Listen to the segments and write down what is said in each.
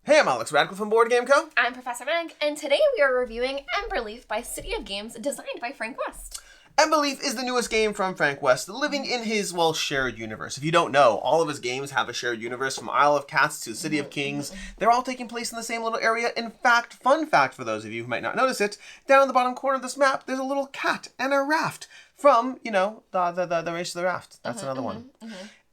Hey, I'm Alex Radical from Board Game Co. I'm Professor Meg, and today we are reviewing Emberleaf by City of Games, designed by Frank West. Emberleaf is the newest game from Frank West, living in his, shared universe. If you don't know, all of his games have a shared universe, from Isle of Cats to City of Kings. They're all taking place in the same little area. In fact, fun fact for those of you who might not notice it, down in the bottom corner of this map, there's a little cat and a raft from, the Race of the Raft. That's another one.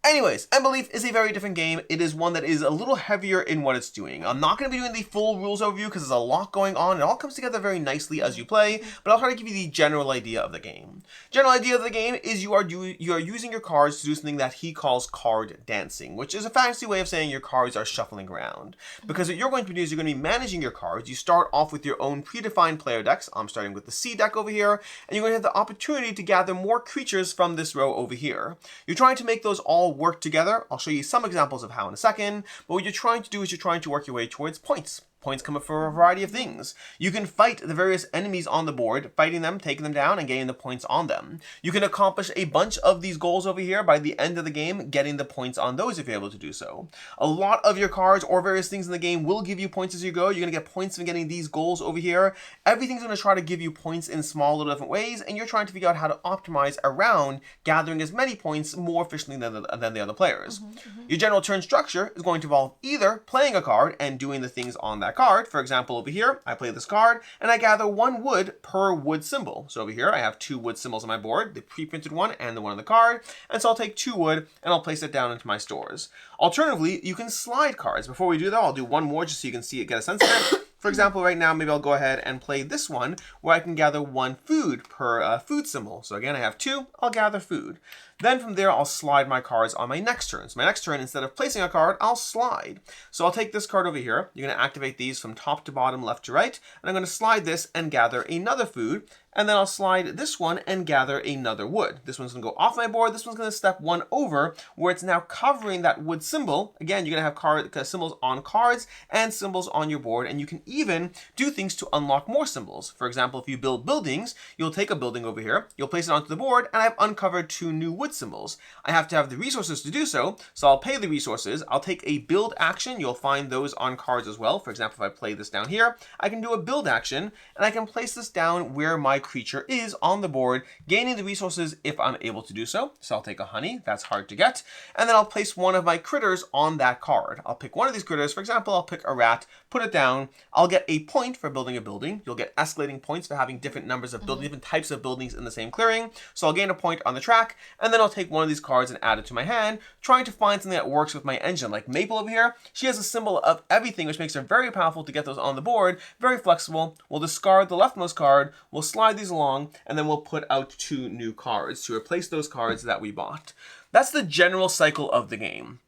Anyways, Emberleaf is a very different game. It is one that is a little heavier in what it's doing. I'm not going to be doing the full rules overview because there's a lot going on. It all comes together very nicely as you play, but I'll try to give you the general idea of the game. General idea of the game is you are using your cards to do something that he calls card dancing, which is a fancy way of saying your cards are shuffling around. Because what you're going to do is you're going to be managing your cards. You start off with your own predefined player decks. I'm starting with the C deck over here, and you're going to have the opportunity to gather more creatures from this row over here. You're trying to make those all work together. I'll show you some examples of how in a second, but what you're trying to do is you're trying to work your way towards points. Points come up for a variety of things. You can fight the various enemies on the board, fighting them, taking them down, and getting the points on them. You can accomplish a bunch of these goals over here by the end of the game, getting the points on those if you're able to do so. A lot of your cards or various things in the game will give you points as you go. You're going to get points from getting these goals over here. Everything's going to try to give you points in small little different ways, and you're trying to figure out how to optimize around gathering as many points more efficiently than the other players. Your general turn structure is going to involve either playing a card and doing the things on that card. For example, over here, I play this card, and I gather 1 wood per wood symbol. So over here, I have 2 wood symbols on my board, the pre-printed one and the one on the card, and so I'll take 2 wood, and I'll place it down into my stores. Alternatively, you can slide cards. Before we do that, I'll do one more just so you can see it, get a sense of it. For example, right now, maybe I'll go ahead and play this one, where I can gather 1 food per food symbol. So again, I have 2, I'll gather food. Then from there, I'll slide my cards on my next turn. So my next turn, instead of placing a card, I'll slide. So I'll take this card over here. You're going to activate these from top to bottom, left to right. And I'm going to slide this and gather another food. And then I'll slide this one and gather another wood. This one's going to go off my board. This one's going to step 1 over, where it's now covering that wood symbol. Again, you're going to have symbols on cards and symbols on your board. And you can even do things to unlock more symbols. For example, if you build buildings, you'll take a building over here. You'll place it onto the board, and I've uncovered 2 new wood symbols. I have to have the resources to do so, so I'll pay the resources. I'll take a build action. You'll find those on cards as well. For example, if I play this down here, I can do a build action, and I can place this down where my creature is on the board, gaining the resources if I'm able to do so. So I'll take a honey, that's hard to get, and then I'll place one of my critters on that card. I'll pick one of these critters. For example, I'll pick a rat, put it down. I'll get a point for building a building. You'll get escalating points for having different numbers of buildings, different types of buildings in the same clearing. So I'll gain a point on the track, and then I'll take one of these cards and add it to my hand, trying to find something that works with my engine. Like Maple over here, she has a symbol of everything, which makes her very powerful to get those on the board, very flexible. We'll discard the leftmost card, we'll slide these along, and then we'll put out 2 new cards to replace those cards that we bought. That's the general cycle of the game.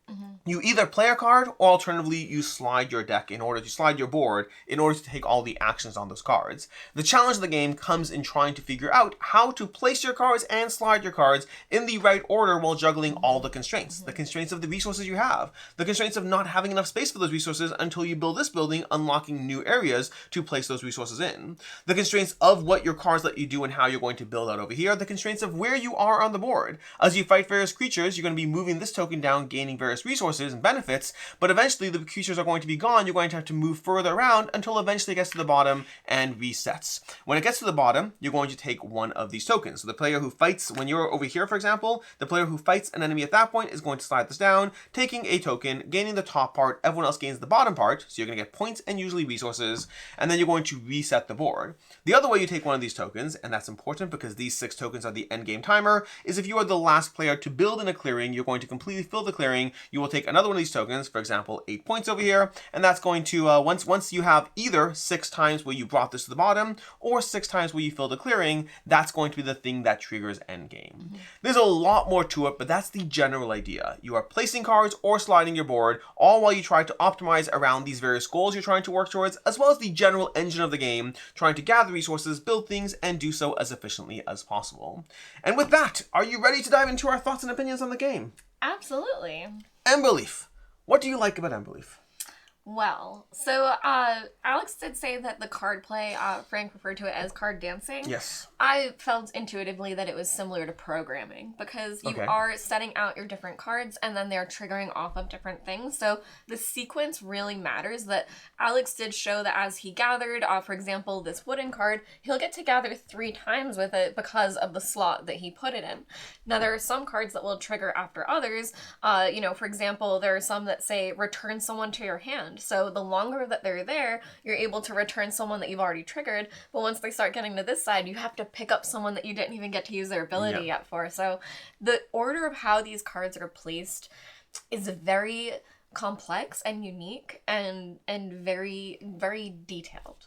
You either play a card, or alternatively, you slide your deck to slide your board in order to take all the actions on those cards. The challenge of the game comes in trying to figure out how to place your cards and slide your cards in the right order while juggling all the constraints. The constraints of the resources you have. The constraints of not having enough space for those resources until you build this building, unlocking new areas to place those resources in. The constraints of what your cards let you do and how you're going to build out over here. The constraints of where you are on the board. As you fight various creatures, you're going to be moving this token down, gaining various resources and benefits, but eventually the creatures are going to be gone. You're going to have to move further around until eventually it gets to the bottom and resets. When it gets to the bottom, you're going to take one of these tokens. So the player who fights, when you're over here, for example, the player who fights an enemy at that point is going to slide this down, taking a token, gaining the top part. Everyone else gains the bottom part, so you're going to get points and usually resources, and then you're going to reset the board. The other way you take one of these tokens, and that's important because these 6 tokens are the end game timer, is if you are the last player to build in a clearing, you're going to completely fill the clearing. You will take another one of these tokens, for example, 8 points over here, and that's going to, once you have either 6 times where you brought this to the bottom, or 6 times where you filled a clearing, that's going to be the thing that triggers endgame. There's a lot more to it, but that's the general idea. You are placing cards or sliding your board, all while you try to optimize around these various goals you're trying to work towards, as well as the general engine of the game, trying to gather resources, build things, and do so as efficiently as possible. And with that, are you ready to dive into our thoughts and opinions on the game? Absolutely. Emberleaf. What do you like about Emberleaf? Well, so Alex did say that the card play, Frank referred to it as card dancing. Yes. I felt intuitively that it was similar to programming because you Okay. are setting out your different cards and then they're triggering off of different things. So the sequence really matters. That Alex did show that as he gathered, for example, this wooden card, he'll get to gather 3 times with it because of the slot that he put it in. Now, there are some cards that will trigger after others. For example, there are some that say return someone to your hand. So the longer that they're there, you're able to return someone that you've already triggered. But once they start getting to this side, you have to pick up someone that you didn't even get to use their ability yet for. So the order of how these cards are placed is very complex and unique and very, very detailed.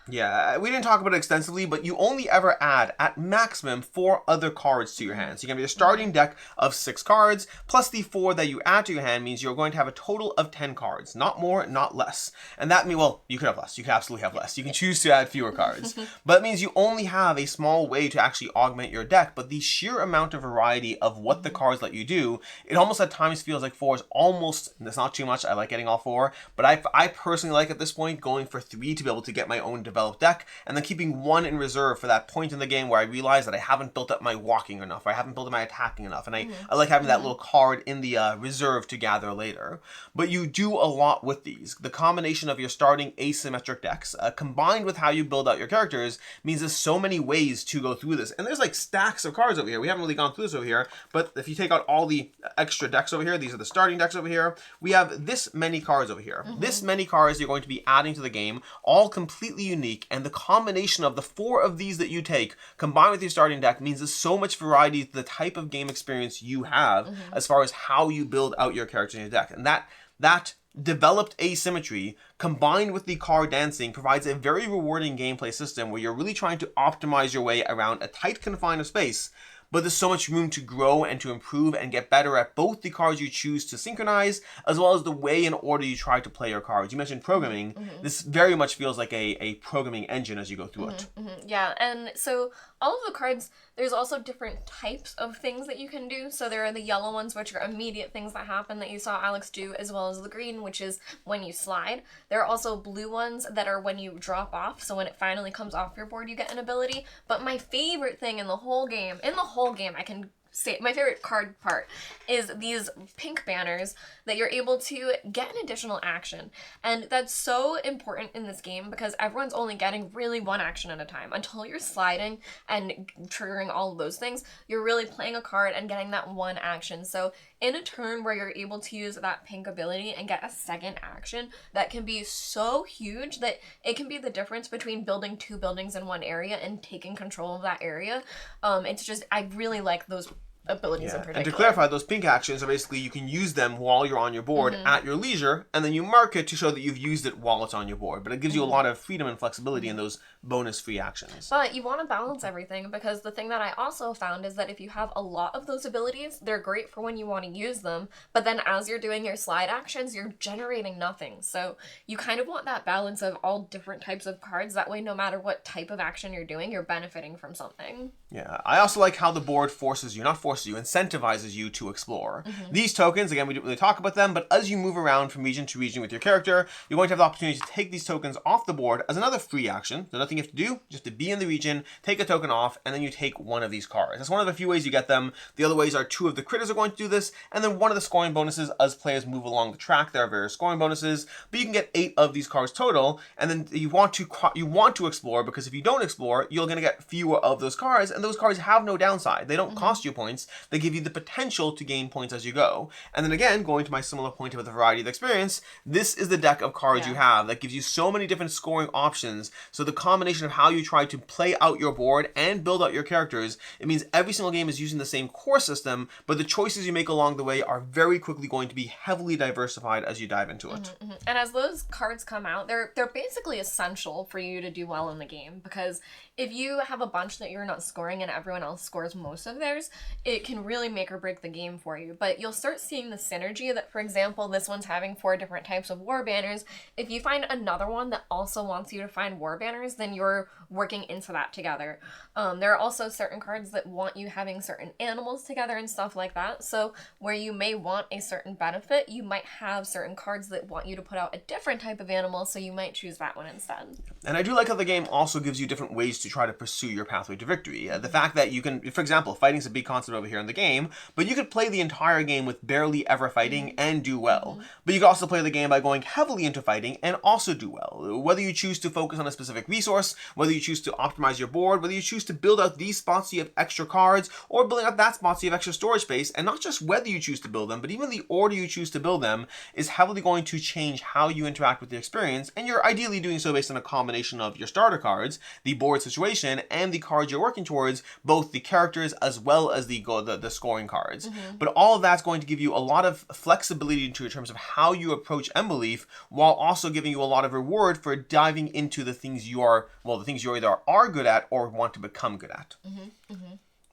Yeah, we didn't talk about it extensively, but you only ever add, at maximum, 4 other cards to your hand. So you can have your starting deck of 6 cards, plus the 4 that you add to your hand means you're going to have a total of 10 cards. Not more, not less. And that means, well, you could have less. You could absolutely have less. You can choose to add fewer cards. But it means you only have a small way to actually augment your deck, but the sheer amount of variety of what the cards let you do, it almost at times feels like 4 is almost, that's not too much, I like getting all 4, but I personally like at this point going for 3 to be able to get my own developed deck, and then keeping 1 in reserve for that point in the game where I realize that I haven't built up my walking enough, or I haven't built up my attacking enough, and I like having that little card in the reserve to gather later. But you do a lot with these. The combination of your starting asymmetric decks, combined with how you build out your characters, means there's so many ways to go through this. And there's like stacks of cards over here. We haven't really gone through this over here, but if you take out all the extra decks over here, these are the starting decks over here, we have this many cards over here. This many cards you're going to be adding to the game, all completely unique, and the combination of the 4 of these that you take combined with your starting deck means there's so much variety to the type of game experience you have as far as how you build out your characters in your deck. And that developed asymmetry combined with the card dancing provides a very rewarding gameplay system where you're really trying to optimize your way around a tight confine of space, but there's so much room to grow and to improve and get better at both the cards you choose to synchronize, as well as the way and order you try to play your cards. You mentioned programming. This very much feels like a programming engine as you go through it. Yeah, and so all of the cards, there's also different types of things that you can do. So there are the yellow ones, which are immediate things that happen that you saw Alex do, as well as the green, which is when you slide. There are also blue ones that are when you drop off. So when it finally comes off your board, you get an ability. But my favorite thing in the whole game, I can say my favorite card part is these pink banners that you're able to get an additional action. And that's so important in this game because everyone's only getting really 1 action at a time. Until you're sliding and triggering all of those things, you're really playing a card and getting that 1 action. So in a turn where you're able to use that pink ability and get a second action, that can be so huge that it can be the difference between building 2 buildings in 1 area and taking control of that area. It's just, I really like those abilities in particular. And to clarify, those pink actions are basically you can use them while you're on your board at your leisure, and then you mark it to show that you've used it while it's on your board. But it gives you a lot of freedom and flexibility in those bonus free actions. But you want to balance everything because the thing that I also found is that if you have a lot of those abilities, they're great for when you want to use them, but then as you're doing your slide actions, you're generating nothing. So you kind of want that balance of all different types of cards. That way, no matter what type of action you're doing, you're benefiting from something. Yeah, I also like how the board incentivizes you to explore. These tokens, again, we didn't really talk about them, but as you move around from region to region with your character, you're going to have the opportunity to take these tokens off the board as another free action. There's nothing you have to do, just to be in the region, take a token off, and then you take 1 of these cards. That's one of the few ways you get them. The other ways are 2 of the critters are going to do this, and then 1 of the scoring bonuses as players move along the track. There are various scoring bonuses, but you can get 8 of these cards total, and then you want to explore, because if you don't explore, you're going to get fewer of those cards, and those cards have no downside. They don't cost you points. They give you the potential to gain points as you go. And then again, going to my similar point about the variety of experience, this is the deck of cards you have that gives you so many different scoring options. So the combination of how you try to play out your board and build out your characters, it means every single game is using the same core system, but the choices you make along the way are very quickly going to be heavily diversified as you dive into it. And as those cards come out, they're basically essential for you to do well in the game, because if you have a bunch that you're not scoring and everyone else scores most of theirs, it can really make or break the game for you. But you'll start seeing the synergy that, for example, this one's having 4 different types of war banners. If you find another one that also wants you to find war banners, then you're working into that together. There are also certain cards that want you having certain animals together and stuff like that. So where you may want a certain benefit, you might have certain cards that want you to put out a different type of animal, so you might choose that one instead. And I do like how the game also gives you different ways to try to pursue your pathway to victory. The fact that you can, for example, fighting's a big concept over here in the game, but you could play the entire game with barely ever fighting and do well. But you can also play the game by going heavily into fighting and also do well. Whether you choose to focus on a specific resource, whether you choose to optimize your board, whether you choose to build out these spots so you have extra cards, or building out that spot so you have extra storage space, and not just whether you choose to build them, but even the order you choose to build them is heavily going to change how you interact with the experience, and you're ideally doing so based on a combination of your starter cards, the board situation, and the cards you're working towards, both the characters as well as the scoring cards. But all of that's going to give you a lot of flexibility in terms of how you approach Emberleaf, while also giving you a lot of reward for diving into the things you are, well, the things you either are good at or want to become good at.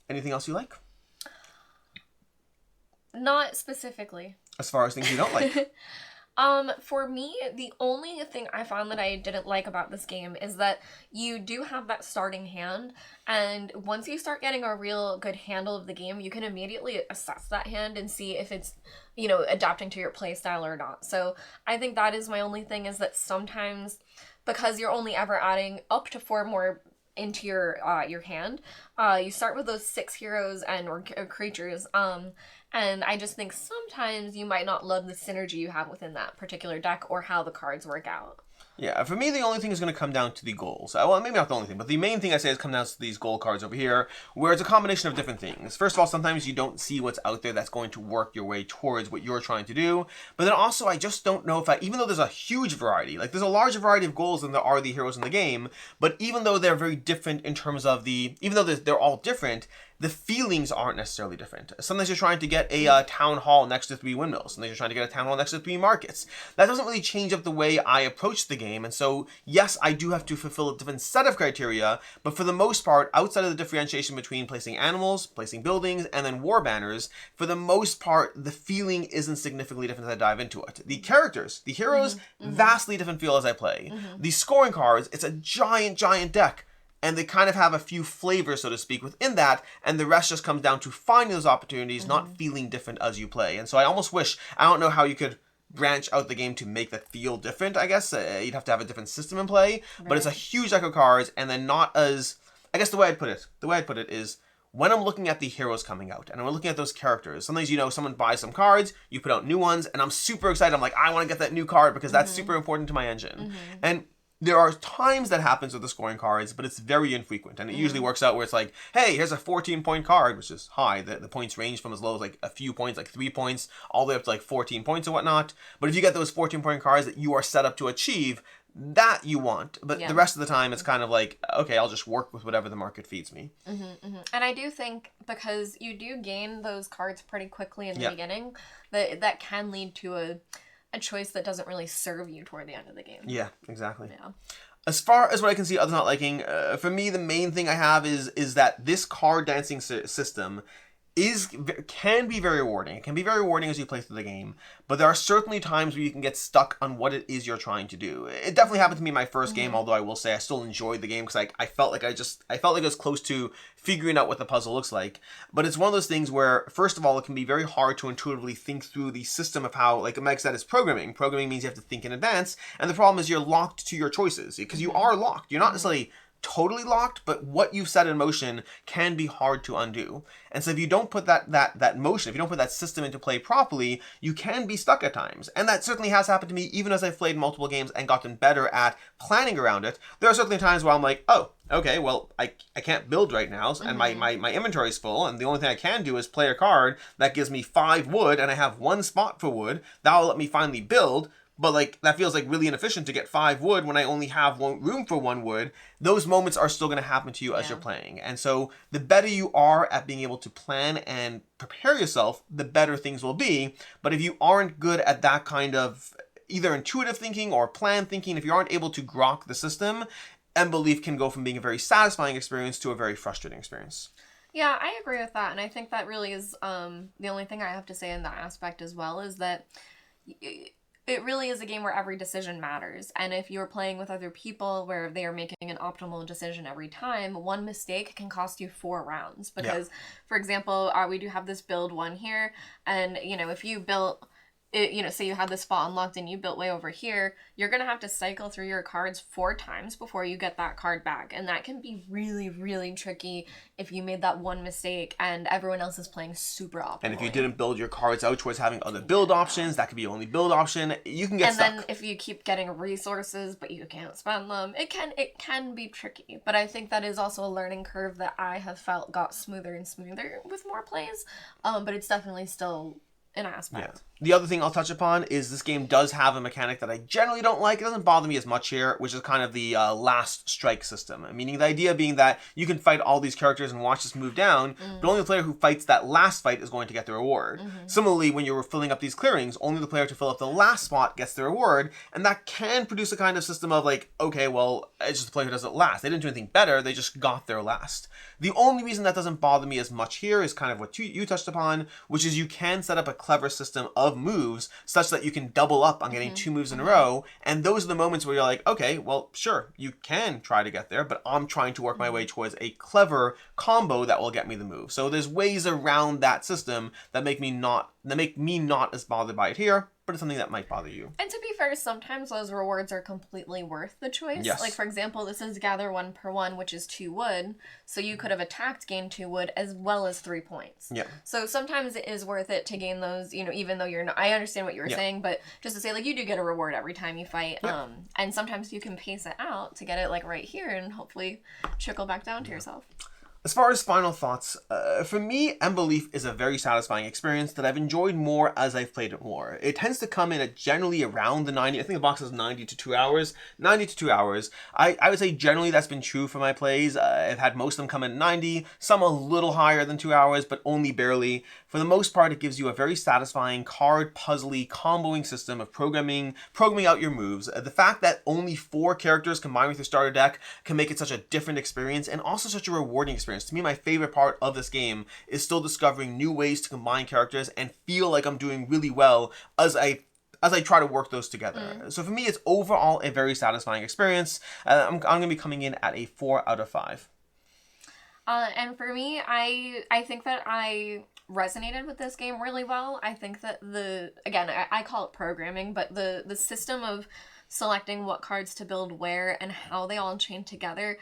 Anything else you like? Not specifically. As far as things you don't like? For me, the only thing I found that I didn't like about this game is that you do have that starting hand, and once you start getting a real good handle of the game, you can immediately assess that hand and see if it's, adapting to your play style or not. So I think that is my only thing, is that sometimes, because you're only ever adding up to 4 more into your hand, you start with those 6 heroes or creatures, and I just think sometimes you might not love the synergy you have within that particular deck or how the cards work out. Yeah, for me, the only thing is going to come down to the goals. Well, maybe not the only thing, but the main thing I say is come down to these goal cards over here, where it's a combination of different things. First of all, sometimes you don't see what's out there that's going to work your way towards what you're trying to do. But then also, I just don't know if even though there's a huge variety, like there's a larger variety of goals than there are the heroes in the game, but even though they're very different in terms of even though they're all different, the feelings aren't necessarily different. Sometimes you're trying to get a town hall next to 3 windmills. Sometimes you're trying to get a town hall next to 3 markets. That doesn't really change up the way I approach the game. And so, yes, I do have to fulfill a different set of criteria, but for the most part, outside of the differentiation between placing animals, placing buildings, and then war banners, for the most part, the feeling isn't significantly different as I dive into it. The characters, the heroes, vastly different feel as I play. The scoring cards, it's a giant, giant deck. And they kind of have a few flavors, so to speak, within that, and the rest just comes down to finding those opportunities, not feeling different as you play. And so I almost wish, I don't know how you could branch out the game to make that feel different, I guess. You'd have to have a different system in play, but it's a huge deck of cards, and then not as, I guess the way I'd put it is, when I'm looking at the heroes coming out, and I'm looking at those characters, sometimes, someone buys some cards, you put out new ones, and I'm super excited. I'm like, I want to get that new card because that's super important to my engine. And there are times that happens with the scoring cards, but it's very infrequent. And it usually works out where it's like, hey, here's a 14-point card, which is high. The points range from as low as like a few points, like 3 points, all the way up to like 14 points or whatnot. But if you get those 14-point cards that you are set up to achieve, that you want. But the rest of the time, it's kind of like, okay, I'll just work with whatever the market feeds me. And I do think, because you do gain those cards pretty quickly in the beginning, that can lead to a choice that doesn't really serve you toward the end of the game. Yeah, exactly. Yeah. As far as what I can see others not liking, for me, the main thing I have is that this card dancing system can be very rewarding. It can be very rewarding as you play through the game, but there are certainly times where you can get stuck on what it is you're trying to do. It definitely happened to me in my first game, although I will say I still enjoyed the game because I felt like I felt like I was close to figuring out what the puzzle looks like. But it's one of those things where, first of all, it can be very hard to intuitively think through the system of how, like Meg said, it's programming. Programming means you have to think in advance, and the problem is you're locked to your choices because you are locked. You're not necessarily totally locked, but what you've set in motion can be hard to undo. And so if you don't put that motion, if you don't put that system into play properly, you can be stuck at times. And that certainly has happened to me even as I've played multiple games and gotten better at planning around it. There are certainly times where I'm like, oh, okay, well, I can't build right now, and my inventory is full, and the only thing I can do is play a card that gives me 5 wood, and I have 1 spot for wood. That'll let me finally build. But like that feels like really inefficient to get 5 wood when I only have room for 1 wood. Those moments are still going to happen to you as you're playing. And so the better you are at being able to plan and prepare yourself, the better things will be. But if you aren't good at that kind of either intuitive thinking or plan thinking, if you aren't able to grok the system, Emberleaf can go from being a very satisfying experience to a very frustrating experience. Yeah, I agree with that, and I think that really is the only thing I have to say in that aspect as well is that it really is a game where every decision matters. And if you're playing with other people where they are making an optimal decision every time, one mistake can cost you 4 rounds. Because, for example, we do have this build one here, and if you built it, say you had this spot unlocked and you built way over here, you're gonna have to cycle through your cards 4 times before you get that card back, and that can be really, really tricky if you made that one mistake and everyone else is playing super optimally. And if you didn't build your cards out towards having other build options, that could be your only build option. You can get stuck. And then if you keep getting resources but you can't spend them, it can be tricky. But I think that is also a learning curve that I have felt got smoother and smoother with more plays. But it's definitely still an aspect. Yeah. The other thing I'll touch upon is this game does have a mechanic that I generally don't like. It doesn't bother me as much here, which is kind of the last strike system. Meaning the idea being that you can fight all these characters and watch this move down, but only the player who fights that last fight is going to get the reward. Similarly, when you're filling up these clearings, only the player to fill up the last spot gets the reward, and that can produce a kind of system of like, okay, well, it's just the player who does it last. They didn't do anything better, they just got there last. The only reason that doesn't bother me as much here is kind of what you touched upon, which is you can set up a clever system of moves such that you can double up on getting 2 moves in a row, and those are the moments where you're like, okay, well, sure, you can try to get there, but I'm trying to work my way towards a clever combo that will get me the move. So there's ways around that system that make me not as bothered by it here, but it's something that might bother you. And to be fair, sometimes those rewards are completely worth the choice. Yes. Like, for example, this is gather 1 per 1, which is 2 wood. So you could have attacked, gained 2 wood, as well as 3 points. Yeah. So sometimes it is worth it to gain those, even though you're not... I understand what you were saying, but just to say, like, you do get a reward every time you fight. And sometimes you can pace it out to get it, like, right here and hopefully trickle back down to yourself. As far as final thoughts, for me, Emberleaf is a very satisfying experience that I've enjoyed more as I've played it more. It tends to come in at generally around the 90, I think the box is 90 to 2 hours. 90 to 2 hours. I would say generally that's been true for my plays. I've had most of them come in at 90, some a little higher than 2 hours, but only barely. For the most part, it gives you a very satisfying card puzzly comboing system of programming out your moves. The fact that only 4 characters combined with your starter deck can make it such a different experience and also such a rewarding experience. To me, my favorite part of this game is still discovering new ways to combine characters and feel like I'm doing really well as I try to work those together. So for me, it's overall a very satisfying experience. I'm going to be coming in at a 4 out of 5. And for me, I think that I resonated with this game really well. I think that I call it programming, but the system of selecting what cards to build where and how they all chain together,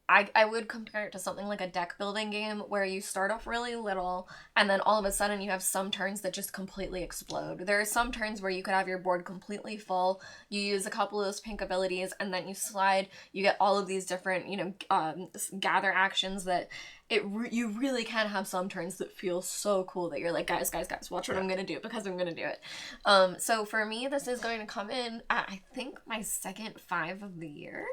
I would compare it to something like a deck building game where you start off really little and then all of a sudden you have some turns that just completely explode. There are some turns where you could have your board completely full, you use a couple of those pink abilities, and then you slide, you get all of these different, gather actions that you really can have some turns that feel so cool that you're like, guys, watch what I'm going to do because I'm going to do it. So for me, this is going to come in at, I think, my second 5 of the year.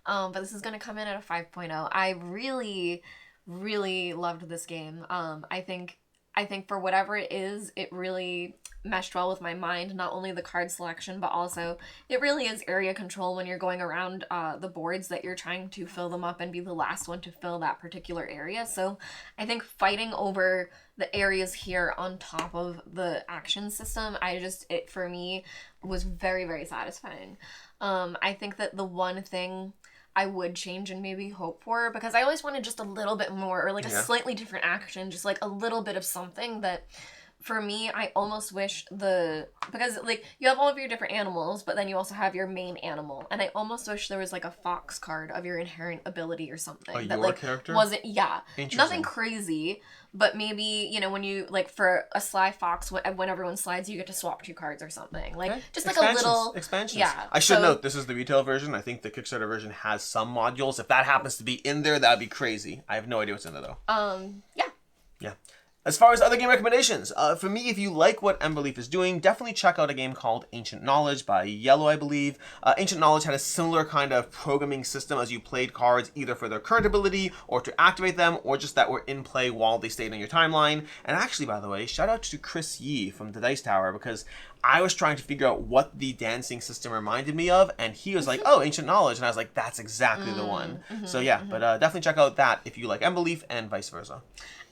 But this is going to come in at a 5.0. I really, really loved this game. I think for whatever it is, it really meshed well with my mind. Not only the card selection, but also it really is area control when you're going around the boards that you're trying to fill them up and be the last one to fill that particular area. So I think fighting over the areas here on top of the action system, it for me was very, very satisfying. I think that the one thing I would change and maybe hope for, because I always wanted just a little bit more, or like a slightly different action, just like a little bit of something that, for me, I almost wish because like you have all of your different animals, but then you also have your main animal, and I almost wish there was like a fox card of your inherent ability or something that like character wasn't nothing crazy, but maybe when you like for a sly fox when everyone slides you get to swap 2 cards or something like just like a little expansions. I should note this is the retail version. I think the Kickstarter version has some modules. If that happens to be in there, that'd be crazy. I have no idea what's in there though. Yeah. As far as other game recommendations, for me, if you like what Emberleaf is doing, definitely check out a game called Ancient Knowledge by Yellow, I believe. Ancient Knowledge had a similar kind of programming system as you played cards either for their current ability or to activate them, or just that were in play while they stayed on your timeline. And actually, by the way, shout out to Chris Yee from the Dice Tower, because I was trying to figure out what the dancing system reminded me of, and he was like, oh, Ancient Knowledge, and I was like, that's exactly the one. So yeah, but definitely check out that if you like Emberleaf and vice versa.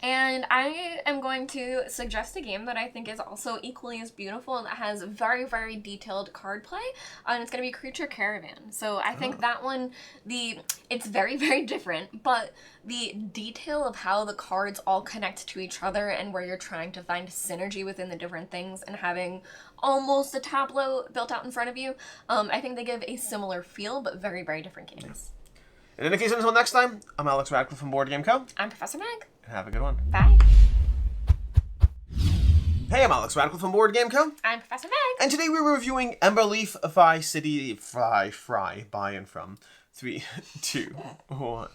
And I am going to suggest a game that I think is also equally as beautiful and that has very, very detailed card play. And it's going to be Creature Caravan. So I think that one, it's very, very different, but the detail of how the cards all connect to each other and where you're trying to find synergy within the different things and having almost a tableau built out in front of you, I think they give a similar feel, but very, very different games. In any case, until next time, I'm Alex Radcliffe from Board Game Co. I'm Professor Meg. Have a good one. Bye. Hey, I'm Alex Radcliffe from Board Game Co. I'm Professor Meg. And today we're reviewing Emberleaf Fry City Fry by and from 3, 2, 1.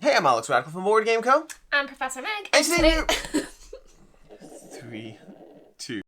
Hey, I'm Alex Radcliffe from Board Game Co. I'm Professor Meg. And today we're 3